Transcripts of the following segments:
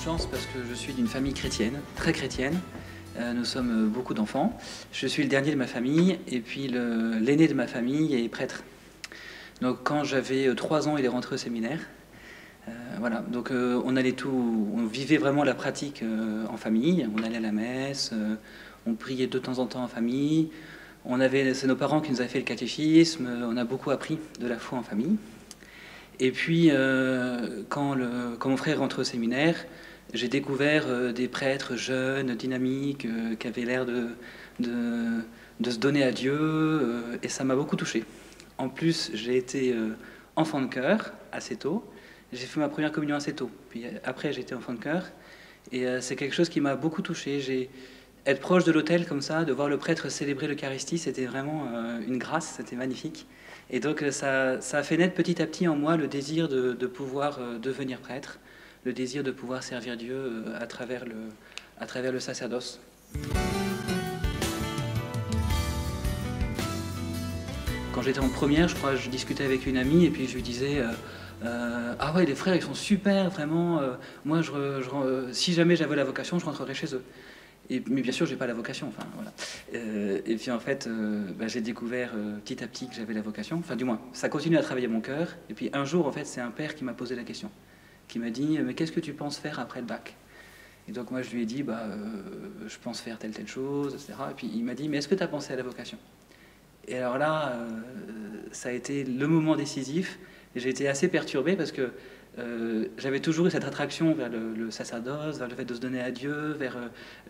chance parce que je suis d'une famille chrétienne, très chrétienne. Nous sommes beaucoup d'enfants. Je suis le dernier de ma famille et puis l'aîné de ma famille est prêtre. Donc quand j'avais 3 ans, il est rentré au séminaire. Voilà, donc on vivait vraiment la pratique en famille. On allait à la messe, on priait de temps en temps en famille. C'est nos parents qui nous avaient fait le catéchisme. On a beaucoup appris de la foi en famille. Et puis, quand mon frère est rentré au séminaire, j'ai découvert des prêtres jeunes, dynamiques, qui avaient l'air de se donner à Dieu, et ça m'a beaucoup touché. En plus, j'ai été enfant de chœur assez tôt. J'ai fait ma première communion assez tôt. Puis après, j'ai été enfant de chœur, et c'est quelque chose qui m'a beaucoup touché. Être proche de l'autel comme ça, de voir le prêtre célébrer l'Eucharistie, c'était vraiment une grâce, c'était magnifique. Et donc ça a fait naître petit à petit en moi le désir de pouvoir devenir prêtre, le désir de pouvoir servir Dieu à travers le sacerdoce. Quand j'étais en première, je crois, je discutais avec une amie et puis je lui disais ah ouais, les frères ils sont super, vraiment, moi si jamais j'avais la vocation, je rentrerais chez eux. Mais bien sûr, j'ai pas la vocation. Enfin, voilà. Et puis en fait, j'ai découvert petit à petit que j'avais la vocation. Enfin, du moins, ça continue à travailler mon cœur. Et puis un jour, en fait, c'est un père qui m'a posé la question, qui m'a dit mais qu'est-ce que tu penses faire après le bac? Et donc moi, je lui ai dit je pense faire telle chose, etc. Et puis il m'a dit mais est-ce que tu as pensé à la vocation? Et alors là, ça a été le moment décisif. Et j'ai été assez perturbé parce que j'avais toujours eu cette attraction vers le sacerdoce, vers le fait de se donner à Dieu, vers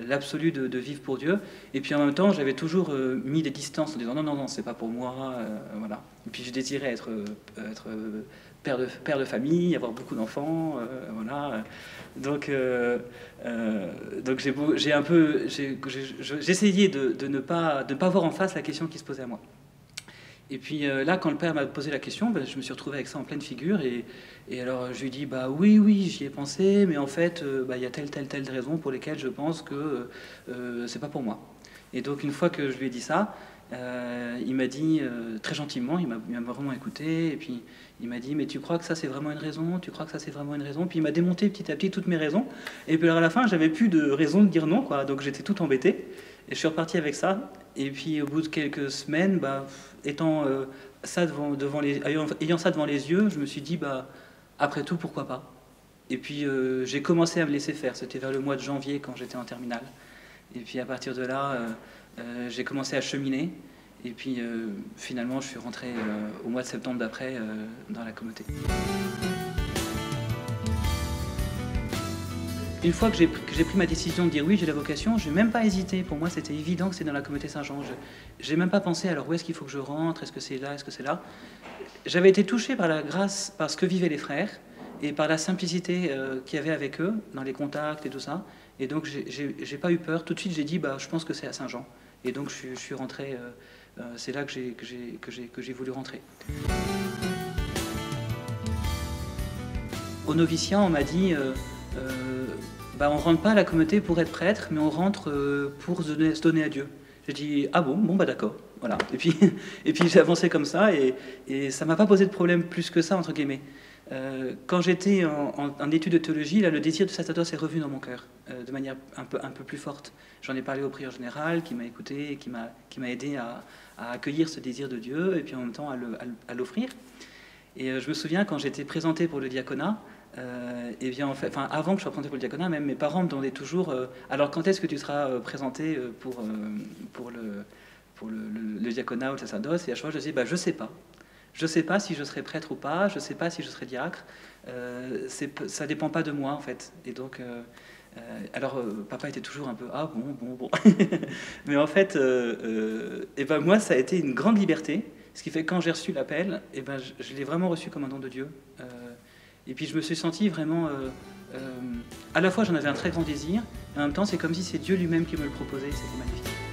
l'absolu de vivre pour Dieu. Et puis en même temps, j'avais toujours mis des distances en disant non, c'est pas pour moi. Voilà. Et puis je désirais être père de famille, avoir beaucoup d'enfants. Voilà. Donc j'ai essayé de ne pas voir en face la question qui se posait à moi. Et puis là, quand le père m'a posé la question, je me suis retrouvé avec ça en pleine figure. Et alors je lui ai dit oui, j'y ai pensé, mais en fait, il y a telle raison pour lesquelles je pense que c'est pas pour moi. Et donc une fois que je lui ai dit ça, il m'a dit très gentiment, il m'a vraiment écouté, et puis il m'a dit mais tu crois que ça c'est vraiment une raison? Tu crois que ça c'est vraiment une raison? Puis il m'a démonté petit à petit toutes mes raisons. Et puis alors à la fin, j'avais plus de raison de dire non, quoi. Donc j'étais tout embêté. Et je suis reparti avec ça. Et puis au bout de quelques semaines, ayant ça devant les yeux, je me suis dit après tout, pourquoi pas? Et puis j'ai commencé à me laisser faire. C'était vers le mois de janvier quand j'étais en terminale. Et puis à partir de là, j'ai commencé à cheminer. Et puis finalement, je suis rentré au mois de septembre d'après dans la communauté. Une fois que j'ai pris ma décision de dire oui, j'ai la vocation, je n'ai même pas hésité. Pour moi, c'était évident que c'est dans la communauté Saint-Jean. Je n'ai même pas pensé, alors où est-ce qu'il faut que je rentre? Est-ce que c'est là? Est-ce que c'est là? J'avais été touché par la grâce, par ce que vivaient les frères, et par la simplicité qu'il y avait avec eux, dans les contacts et tout ça. Et donc, j'ai pas eu peur. Tout de suite, j'ai dit, je pense que c'est à Saint-Jean. Et donc, je suis rentré, c'est là que j'ai voulu rentrer. Au noviciat, on m'a dit... on rentre pas à la communauté pour être prêtre, mais on rentre pour se donner à Dieu. J'ai dit ah bon d'accord, voilà. Et puis j'ai avancé comme ça et ça m'a pas posé de problème plus que ça entre guillemets. Quand j'étais en études de théologie, là le désir du sacerdoce est revenu dans mon cœur de manière un peu plus forte. J'en ai parlé au prieur général qui m'a écouté, et qui m'a aidé à accueillir ce désir de Dieu et puis en même temps à l'offrir. Et je me souviens quand j'étais présenté pour le diaconat. Avant que je sois présenté pour le diaconat, même mes parents me demandaient toujours alors quand est-ce que tu seras présenté pour le diaconat ou le sacerdoce? Et à chaque fois je disais je sais pas. Je sais pas si je serai prêtre ou pas, je sais pas si je serai diacre. Ça dépend pas de moi en fait. Et donc papa était toujours un peu ah bon. Mais en fait moi ça a été une grande liberté. Ce qui fait que quand j'ai reçu l'appel, je l'ai vraiment reçu comme un don de Dieu. Et puis je me suis senti vraiment... à la fois j'en avais un très grand désir, et en même temps c'est comme si c'est Dieu lui-même qui me le proposait, c'était magnifique.